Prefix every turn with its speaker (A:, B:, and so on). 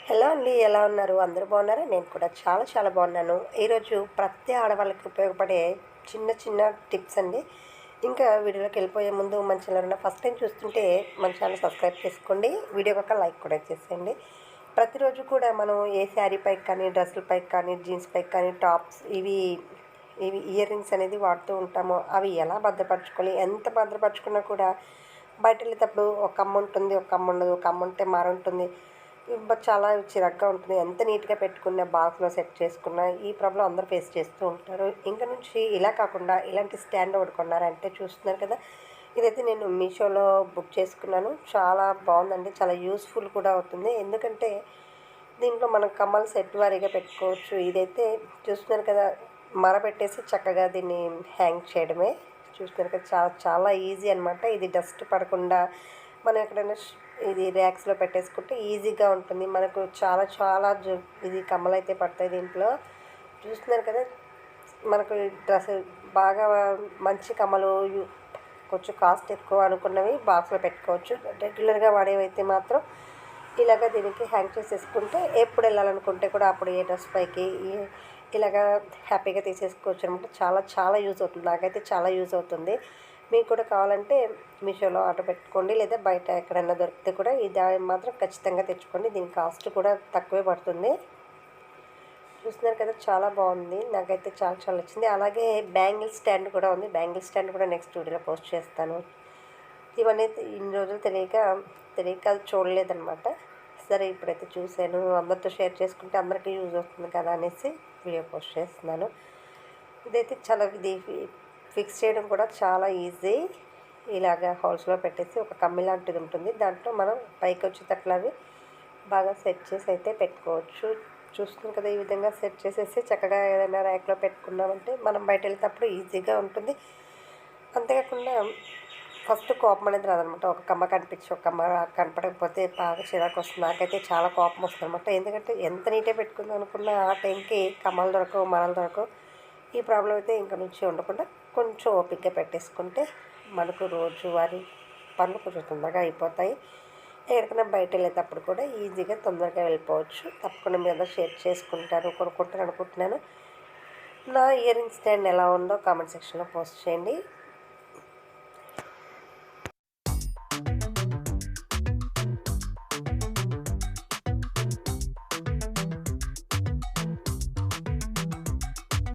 A: Hello అండి, ఎలా ఉన్నారు? అందరూ బాగున్నారా? నేను కూడా చాలా చాలా బాగున్నాను. ఈరోజు ప్రతి ఆడవాళ్ళకి ఉపయోగపడే చిన్న చిన్న టిప్స్ అండి. ఇంకా వీడియోలోకి వెళ్ళిపోయే ముందు మన ఛానల్ ఫస్ట్ టైం చూస్తుంటే మన ఛానల్ సబ్స్క్రైబ్ చేసుకోండి. వీడియోకి ఒక లైక్ కూడా చేసేయండి. ప్రతిరోజు కూడా మనం ఏ శారీ పైకి కానీ, డ్రెస్సుల పైకి కానీ, జీన్స్ పైకి కానీ, టాప్స్ ఇవి ఇవి ఇయర్ రింగ్స్ అనేది వాడుతూ ఉంటాము. అవి ఎలా భద్రపరచుకోవాలి, ఎంత భద్రపరచుకున్నా కూడా బయట వెళ్ళేటప్పుడు ఒక అమ్మ ఉంటుంది, ఒక అమ్మ ఉండదు. ఒక అమ్మ ఉంటే మార ఉంటుంది. చాలా చిరాగ్గా ఉంటుంది. ఎంత నీట్గా పెట్టుకున్న బాక్స్లో సెట్ చేసుకున్న ఈ ప్రాబ్లం అందరూ ఫేస్ చేస్తూ ఉంటారు. ఇంక నుంచి ఇలా కాకుండా ఇలాంటి స్టాండ్ ఒకటి కొన్నారంటే చూస్తున్నారు కదా, ఇదైతే నేను మీషోలో బుక్ చేసుకున్నాను. చాలా బాగుందండి, చాలా యూస్ఫుల్ కూడా అవుతుంది. ఎందుకంటే దీంట్లో మనం కమ్మలు సెట్ వారీగా పెట్టుకోవచ్చు. ఇదైతే చూస్తున్నారు కదా, మర పెట్టేసి చక్కగా దీన్ని హ్యాంగ్ చేయడమే. చూస్తున్నారు కదా, చాలా చాలా ఈజీ అనమాట. ఇది డస్ట్ పడకుండా మనం ఎక్కడైనా ఇది ర్యాక్స్లో పెట్టేసుకుంటే ఈజీగా ఉంటుంది. మనకు చాలా చాలా ఇది కమ్మలు అయితే పడతాయి దీంట్లో. చూస్తున్నారు కదా, మనకు డ్రెస్ బాగా మంచి కమ్మలు కొంచెం కాస్ట్ ఎక్కువ అనుకున్నవి బాక్స్లో పెట్టుకోవచ్చు. రెగ్యులర్గా వాడేవైతే మాత్రం ఇలాగ దీనికి హ్యాంగ్ చేసేసుకుంటే ఎప్పుడు వెళ్ళాలనుకుంటే కూడా అప్పుడు ఏ డ్రెస్ పైకి ఇలాగా హ్యాపీగా తీసేసుకోవచ్చు అనమాట. చాలా చాలా యూజ్ అవుతుంది. నాకైతే చాలా యూజ్ అవుతుంది. మీకు కూడా కావాలంటే మీషోలో ఆర్డర్ పెట్టుకోండి, లేదా బయట ఎక్కడైనా దొరికితే కూడా ఇది మాత్రం ఖచ్చితంగా తెచ్చుకోండి. దీని కాస్ట్ కూడా తక్కువే పడుతుంది. చూస్తున్నారు కదా, చాలా బాగుంది. నాకైతే చాలా చాలా నచ్చింది. అలాగే బ్యాంగిల్ స్టాండ్ కూడా ఉంది. బ్యాంగిల్ స్టాండ్ కూడా నెక్స్ట్ వీడియోలో పోస్ట్ చేస్తాను. ఇవన్నీ ఇన్ని రోజులు తెలియక అది చూడలేదన్నమాట. సరే, ఇప్పుడైతే చూశాను, అందరితో షేర్ చేసుకుంటే అందరికీ యూజ్ అవుతుంది కదా అనేసి వీడియో పోస్ట్ చేస్తున్నాను. ఇదైతే చాలా ఇది ఫిక్స్ చేయడం కూడా చాలా ఈజీ. ఇలాగ హోల్స్లో పెట్టేసి ఒక కమ్మి లాంటిది ఉంటుంది. దాంట్లో మనం పైకి వచ్చేటట్లు అవి బాగా సెట్ చేసి అయితే పెట్టుకోవచ్చు. చూస్తున్నాం కదా, ఈ విధంగా సెట్ చేసేసి చక్కగా ఏదైనా ర్యాక్లో పెట్టుకున్నామంటే మనం బయట వెళ్తేటప్పుడు ఈజీగా ఉంటుంది. అంతేకాకుండా ఫస్ట్ కోపం అనేది రాదనమాట. ఒక కమ్మ కనిపించి ఒక కమ్మ కనపడకపోతే బాగా చిరాకు వస్తుంది. నాకైతే చాలా కోపం వస్తుంది అనమాట. ఎందుకంటే ఎంత నీట్గా పెట్టుకుందాం అనుకున్నా ఆ టైంకి కమ్మలు దొరకవు, మరలు దొరకవు. ఈ ప్రాబ్లం అయితే ఇంక నుంచి ఉండకుండా కొంచెం ఓపికగా పెట్టేసుకుంటే మనకు రోజువారీ పనులు కొంచెం తొందరగా అయిపోతాయి. ఎక్కడికైనా బయట వెళ్ళేటప్పుడు కూడా ఈజీగా తొందరగా వెళ్ళిపోవచ్చు. తప్పకుండా మీ అందరూ షేర్ చేసుకుంటారు, కొనుక్కుంటారు అనుకుంటున్నాను. నా ఇయర్ రింగ్ స్టాండ్ ఎలా ఉందో కామెంట్ సెక్షన్లో పోస్ట్ చేయండి.